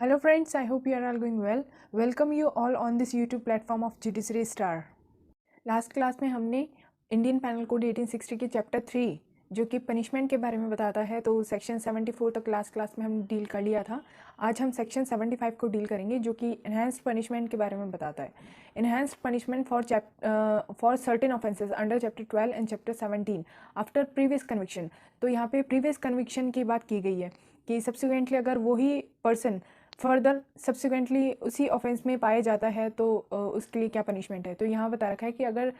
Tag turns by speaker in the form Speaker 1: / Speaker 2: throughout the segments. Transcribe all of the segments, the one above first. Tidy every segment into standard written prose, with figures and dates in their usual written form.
Speaker 1: Hello friends, I hope you are all going well. Welcome you all on this YouTube platform of Judiciary Star. Last class में हमने Indian panel code 1860 के chapter 3 जो कि punishment के बारे में बताता है, तो सेक्शन 74 तक लास्ट क्लास में हमने डील कर लिया था। आज हम सेक्शन 75 को डील करेंगे जो कि इन्हांस्ड पनिशमेंट के बारे में बताता है। Enhanced punishment for certain offences under chapter 12 and chapter 17 after previous conviction. तो यहाँ पे प्रीवियस कन्विक्शन की बात की गई है कि सब्सिक्वेंटली अगर वही पर्सन फर्दर सब्सिक्वेंटली उसी ऑफेंस में पाया जाता है तो उसके लिए क्या पनिशमेंट है। तो यहाँ बता रखा है कि अगर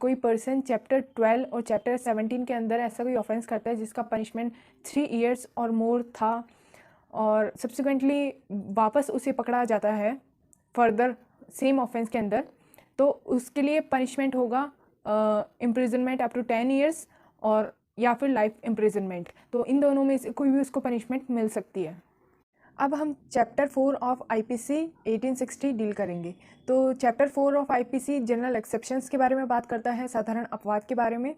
Speaker 1: कोई पर्सन चैप्टर 12 और चैप्टर 17 के अंदर ऐसा कोई ऑफेंस करता है जिसका पनिशमेंट 3 इयर्स और मोर था और सब्सिक्वेंटली वापस उसे पकड़ा जाता है फर्दर सेम ऑफेंस के अंदर, तो उसके लिए पनिशमेंट होगा इम्प्रिजनमेंट अप टू 10 इयर्स और या फिर लाइफ इम्प्रिजनमेंट। तो इन दोनों में से कोई भी उसको पनिशमेंट मिल सकती है। अब हम चैप्टर 4 ऑफ आईपीसी 1860 डील करेंगे। तो chapter 4 of IPC general exceptions के बारे में बात करता है, साधारण अपवाद के बारे में।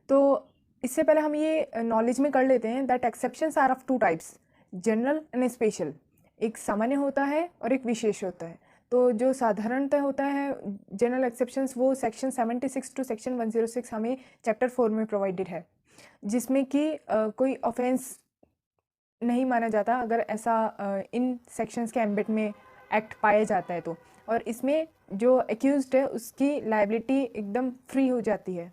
Speaker 1: तो इससे पहले हम ये नॉलेज में कर लेते हैं that exceptions are of 2 types, general and special. एक सामान्य होता है और एक विशेष होता है। तो जो साधारणतः होता है जनरल एक्सेप्शंस वो सेक्शन 76 टू सेक्शन 106 हमें चैप्टर 4 में प्रोवाइडेड है, जिसमें कि कोई ऑफेंस नहीं माना जाता अगर ऐसा इन सेक्शंस के एम्बिट में एक्ट पाया जाता है तो, और इसमें जो एक्यूज्ड है उसकी लायबिलिटी एकदम फ्री हो जाती है।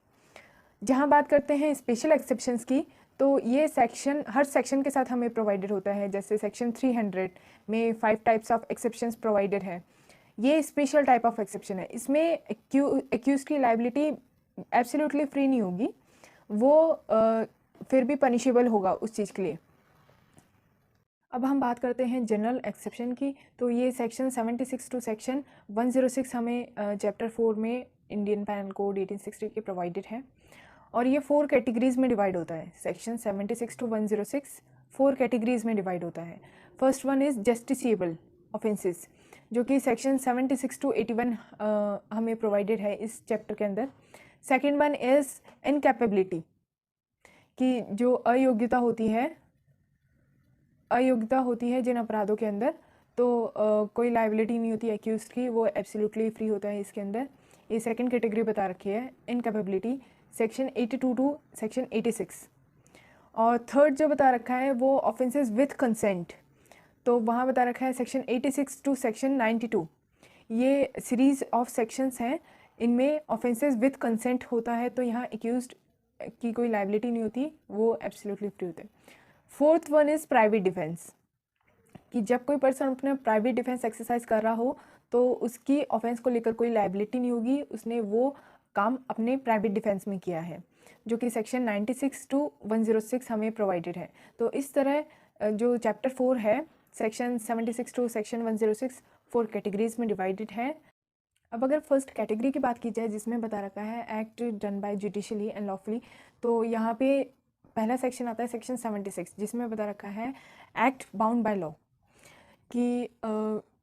Speaker 1: जहाँ बात करते हैं स्पेशल एक्सेप्शंस की, तो ये सेक्शन हर सेक्शन के साथ हमें प्रोवाइडेड होता है। जैसे सेक्शन 300 में 5 टाइप्स ऑफ एक्सेप्शंस प्रोवाइडेड है। ये स्पेशल टाइप ऑफ एक्सेप्शन है। इसमें एक्यूज की लायबिलिटी एब्सोल्युटली फ्री नहीं होगी, वो फिर भी पनिशेबल होगा उस चीज़ के लिए। अब हम बात करते हैं जनरल एक्सेप्शन की। तो ये सेक्शन 76 टू सेक्शन 106 हमें चैप्टर 4 में इंडियन पैनल कोड 1860 के प्रोवाइडेड है, और ये 4 कैटेगरीज में डिवाइड होता है। सेक्शन 76 टू 106 4 कैटेगरीज में डिवाइड होता है। First one is justiciable offences, जो कि सेक्शन 76 टू 81 हमें प्रोवाइडेड है इस चैप्टर के अंदर। सेकेंड वन इज़ इनकैपेबिलिटी, कि जो अयोग्यता होती है जिन अपराधों के अंदर, तो कोई लायबिलिटी नहीं होती एक्यूज की, वो एब्सोल्युटली फ्री होता है इसके अंदर। ये सेकंड कैटेगरी बता रखी है इनकैपेबिलिटी, सेक्शन 82 टू सेक्शन 86। और थर्ड जो बता रखा है वो ऑफेंसेस विथ कंसेंट, तो वहाँ बता रखा है सेक्शन 86 टू सेक्शन 92। ये सीरीज ऑफ सेक्शंस हैं, इनमें ऑफेंसेस विथ कंसेंट होता है, तो यहाँ एक्यूज्ड की कोई लायबिलिटी नहीं होती, वो एब्सोल्युटली फ्री होते हैं। Fourth one is private defence, कि जब कोई पर्सन अपना प्राइवेट डिफेंस एक्सरसाइज कर रहा हो तो उसकी ऑफेंस को लेकर कोई लायबिलिटी नहीं होगी, उसने वो काम अपने प्राइवेट डिफेंस में किया है, जो कि सेक्शन 96 टू 106 हमें प्रोवाइडेड है। तो इस तरह जो चैप्टर 4 है सेक्शन 76 टू सेक्शन 106 4 कैटेगरीज में डिवाइडेड है। अब अगर फर्स्ट कैटेगरी की बात की जाए जिसमें बता रखा है act done by judicially and lawfully, तो यहाँ पे पहला सेक्शन आता है सेक्शन 76 जिसमें बता रखा है एक्ट बाउंड बाय लॉ, कि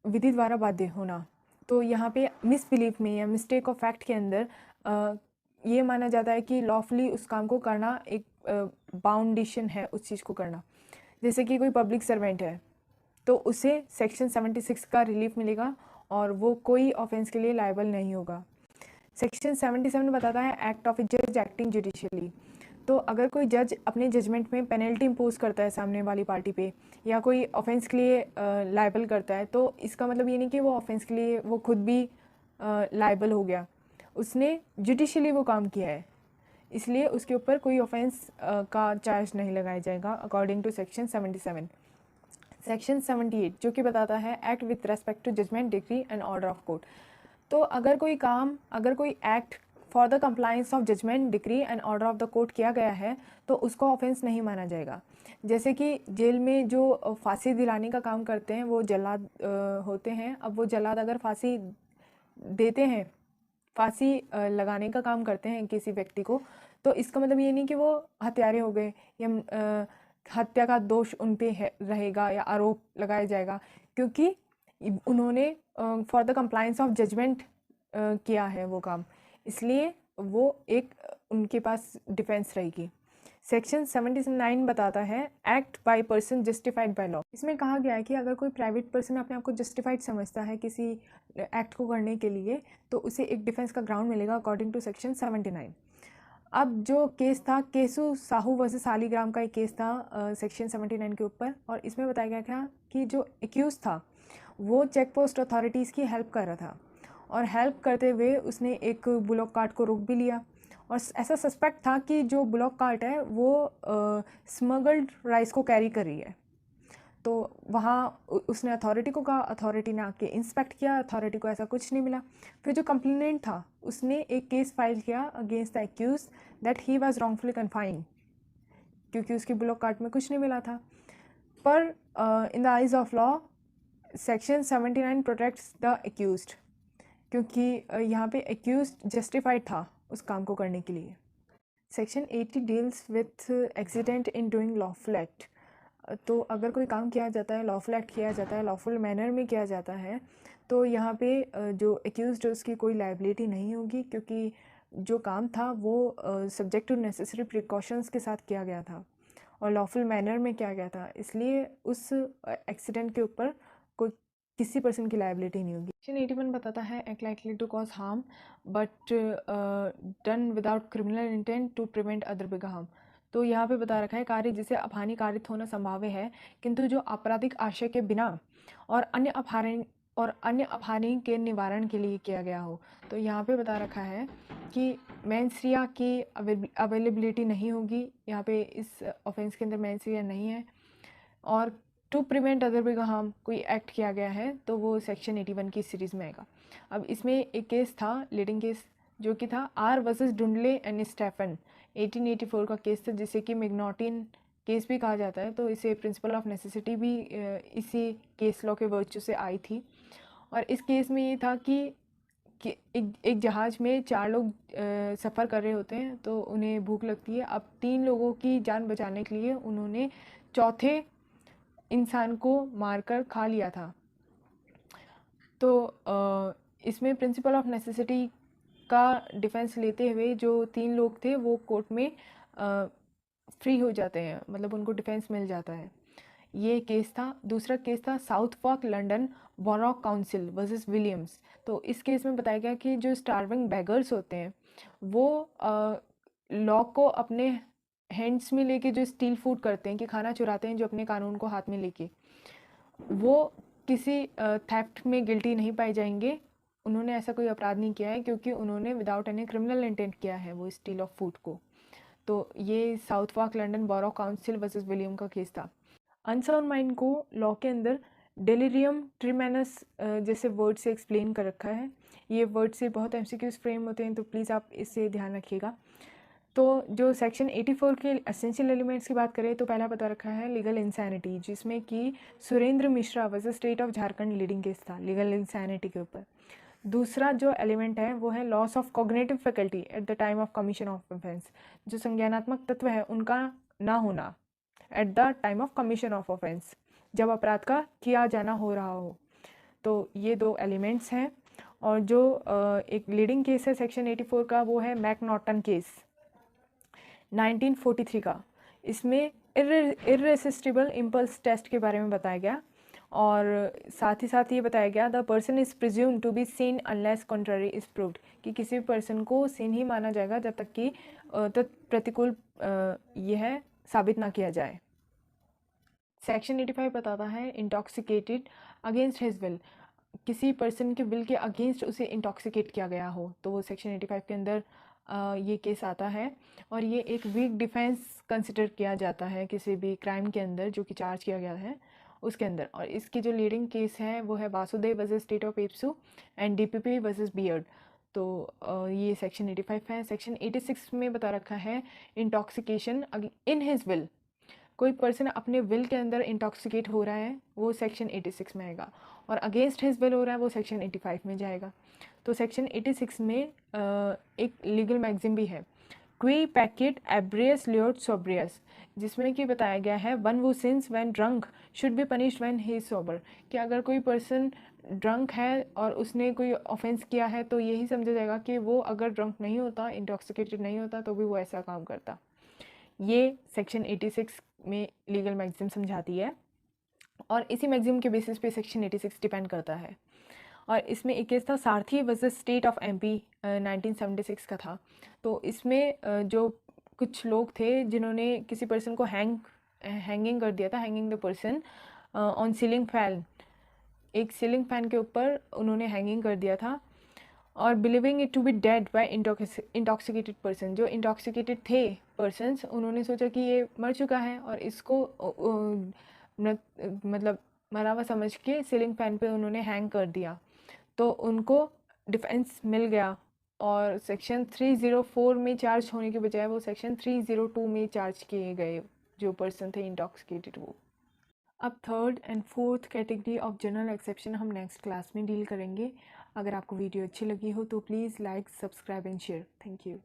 Speaker 1: विधि द्वारा बाध्य होना। तो यहाँ पे मिसबिलीफ में या मिस्टेक ऑफ फैक्ट के अंदर ये माना जाता है कि लॉफुली उस काम को करना एक बाउंडेशन है उस चीज़ को करना। जैसे कि कोई पब्लिक सर्वेंट है तो उसे सेक्शन 76 का रिलीफ मिलेगा और वो कोई ऑफेंस के लिए लायबल नहीं होगा। सेक्शन 77 बताता है एक्ट ऑफ ए जज एक्टिंग जुडिशियली, तो अगर कोई जज अपने जजमेंट में पेनल्टी इम्पोज करता है सामने वाली पार्टी पे या कोई ऑफेंस के लिए लायबल करता है, तो इसका मतलब ये नहीं कि वो ऑफेंस के लिए वो खुद भी लायबल हो गया, उसने जुडिशियली वो काम किया है, इसलिए उसके ऊपर कोई ऑफेंस का चार्ज नहीं लगाया जाएगा अकॉर्डिंग टू सेक्शन 77। सेक्शन 78 जो कि बताता है act with respect to judgment decree and order of court, तो अगर कोई act for the compliance of judgment decree and order of the court किया गया है तो उसको ऑफेंस नहीं माना जाएगा। जैसे कि जेल में जो फांसी दिलाने का काम करते हैं वो जल्लाद होते हैं। अब वो जल्लाद अगर फांसी देते हैं, फांसी लगाने का काम करते हैं किसी व्यक्ति को, तो इसका मतलब ये नहीं कि वो हत्यारे हो गए या हत्या का दोष उन पे है रहेगा या आरोप लगाया जाएगा, क्योंकि उन्होंने for the compliance of judgment किया है वो काम, इसलिए वो एक उनके पास डिफेंस रहेगी। सेक्शन 79 बताता है act by person justified by law. इसमें कहा गया है कि अगर कोई प्राइवेट पर्सन अपने आप को जस्टिफाइड समझता है किसी एक्ट को करने के लिए, तो उसे एक डिफेंस का ग्राउंड मिलेगा अकॉर्डिंग टू सेक्शन 79। अब जो केस था केसु साहू वर्सेस सालीग्राम का एक केस था सेक्शन 79 के ऊपर, और इसमें बताया गया था कि जो एक्यूज था वो चेक पोस्ट अथॉरिटीज़ की हेल्प कर रहा था, और हेल्प करते हुए उसने एक बुलॉक कार्ट को रोक भी लिया, और ऐसा सस्पेक्ट था कि जो बुलॉक कार्ट है वो स्मगल्ड राइस को कैरी कर रही है। तो वहाँ उसने अथॉरिटी को कहा, अथॉरिटी ने आके इंस्पेक्ट किया, अथॉरिटी को ऐसा कुछ नहीं मिला। फिर जो कंप्लेनेंट था उसने एक केस फाइल किया against the accuse that he was wrongfully confined, क्योंकि उसकी बुलॉक कार्ट में कुछ नहीं मिला था। पर in the eyes of law section 79 protects the accused, क्योंकि यहाँ पे एक्यूज्ड जस्टिफाइड था उस काम को करने के लिए। Section 80 deals with accident in doing lawful act. तो अगर कोई काम किया जाता है, लॉफुल एक्ट किया जाता है, लॉफुल मैनर में किया जाता है, तो यहाँ पे जो एक्यूज्ड है उसकी कोई लायबिलिटी नहीं होगी, क्योंकि जो काम था वो सब्जेक्ट टू नेसेसरी प्रिकॉशंस के साथ किया गया था और लॉफुल मैनर में किया गया था, इसलिए उस एक्सीडेंट के ऊपर कोई किसी पर्सन की लायबिलिटी नहीं होगी। सेक्शन 81 बताता है act likely to cause harm but done without criminal intent to prevent other big harm. तो यहाँ पे बता रखा है कार्य जिसे अपहानि कारित होना संभाव्य है, किंतु जो आपराधिक आशय के बिना और अन्य अपहानि के निवारण के लिए किया गया हो। तो यहाँ पे बता रखा है कि मेंस रिया की अवेलेबिलिटी नहीं होगी, यहाँ पे इस ऑफेंस के अंदर मेंस रिया नहीं है। और to prevent other big harm कोई एक्ट किया गया है तो वो सेक्शन 81 की सीरीज़ में आएगा। अब इसमें एक केस था लीडिंग केस, जो कि था आर वर्सेस डुंडले एंड स्टेफन 1884 का केस था, जिसे कि मैग्नॉटिन केस भी कहा जाता है। तो इसे प्रिंसिपल ऑफ नेसेसिटी भी इसी केस लॉ के वर्च्यू से आई थी। और इस केस में ये था कि एक जहाज़ में 4 लोग सफ़र कर रहे होते हैं, तो उन्हें भूख लगती है। अब 3 लोगों की जान बचाने के लिए उन्होंने चौथे इंसान को मारकर खा लिया था। तो इसमें प्रिंसिपल ऑफ नेसेसिटी का डिफेंस लेते हुए जो 3 लोग थे वो कोर्ट में फ्री हो जाते हैं, मतलब उनको डिफेंस मिल जाता है। ये केस था। दूसरा केस था Southwark London borrow council versus Williams. तो इस केस में बताया गया कि जो स्टार्विंग बेगर्स होते हैं वो लॉ को अपने हैंड्स में लेके जो स्टील फूड करते हैं कि खाना चुराते हैं, जो अपने कानून को हाथ में लेके, वो किसी थेफ्ट में गिल्टी नहीं पाए जाएंगे। उन्होंने ऐसा कोई अपराध नहीं किया है, क्योंकि उन्होंने विदाउट एनी क्रिमिनल इंटेंट किया है वो स्टील ऑफ फूड को। तो ये Southwark London borrow council versus William का केस था। अनसाउंड माइंड को लॉ के अंदर डेलिरियम ट्रिमेनस जैसे वर्ड से एक्सप्लेन कर रखा है। ये वर्ड से बहुत एमसीक्यूज फ्रेम होते हैं, तो प्लीज़ आप इससे ध्यान रखिएगा। तो जो सेक्शन 84 के एसेंशियल एलिमेंट्स की बात करें तो पहला बता रखा है लीगल इंसैनिटी, जिसमें कि Surendra Mishra versus state of Jharkhand leading case था लीगल इंसैनिटी के ऊपर। दूसरा जो एलिमेंट है वो है loss of cognitive faculty at the time of commission of offence, जो संज्ञानात्मक तत्व है उनका ना होना at the time of commission of offence, जब अपराध का किया जाना हो रहा हो। तो ये 2 एलिमेंट्स हैं। और जो एक लीडिंग केस है सेक्शन 84 का वो है मैकनॉटन केस 1943 का। इसमें इररेसिस्टिबल इम्पल्स टेस्ट के बारे में बताया गया, और साथ ही साथ ये बताया गया the person is presume to be seen unless contrary is proved, कि किसी भी पर्सन को सीन ही माना जाएगा जब तक कि प्रतिकूल यह साबित ना किया जाए। सेक्शन 85 बताता है इंटॉक्सिकेटेड अगेंस्ट हिज विल, किसी पर्सन के विल के अगेंस्ट उसे इंटॉक्सिकेट किया गया हो, तो वो सेक्शन 85 के अंदर ये केस आता है। और ये एक वीक डिफेंस कंसिडर किया जाता है किसी भी क्राइम के अंदर जो कि चार्ज किया गया है उसके अंदर। और इसकी जो लीडिंग केस है वो है वासुदेव वर्सेस स्टेट ऑफ एप्सू एंड डीपीपी वर्सेस बियर्ड। तो ये सेक्शन 85 है। सेक्शन 86 में बता रखा है इंटॉक्सिकेशन इन हिज विल, कोई पर्सन अपने विल के अंदर इंटॉक्सिकेट हो रहा है वो सेक्शन 86 में आएगा, और अगेंस्ट हिज विल हो रहा है वो सेक्शन 85 में जाएगा। तो सेक्शन 86 में एक लीगल मैगजिम भी है क्वी पैकेट एब्रियस लियोट सोब्रियस, जिसमें कि बताया गया है वन वो since when drunk should be punished when he is sober, कि अगर कोई पर्सन ड्रंक है और उसने कोई ऑफेंस किया है तो यही समझा जाएगा कि वो अगर ड्रंक नहीं होता, इंटॉक्सिकेटेड नहीं होता, तो भी वो ऐसा काम करता। ये सेक्शन 86 में लीगल मैक्सिम समझाती है और इसी मैक्सिम के बेसिस पे सेक्शन 86 डिपेंड करता है। और इसमें एक केस था सारथी वर्सेस स्टेट ऑफ एमपी 1976 का था। तो इसमें जो कुछ लोग थे जिन्होंने किसी पर्सन को हैंगिंग कर दिया था, hanging the person on ceiling fan, एक सीलिंग फैन के ऊपर उन्होंने हैंगिंग कर दिया था और believing it to be dead by intoxicated person. जो इंटॉक्सिकेटेड थे पर्सनस, उन्होंने सोचा कि ये मर चुका है और इसको मतलब मरा हुआ समझ के सीलिंग फैन पे उन्होंने हैंग कर दिया। तो उनको डिफेंस मिल गया और सेक्शन 304 में चार्ज होने के बजाय वो सेक्शन 302 में चार्ज किए गए जो पर्सन थे इंटॉक्सिकेटेड वो। अब third and fourth category of general exception हम नेक्स्ट क्लास में डील करेंगे। अगर आपको वीडियो अच्छी लगी हो तो please like, subscribe and share. Thank you.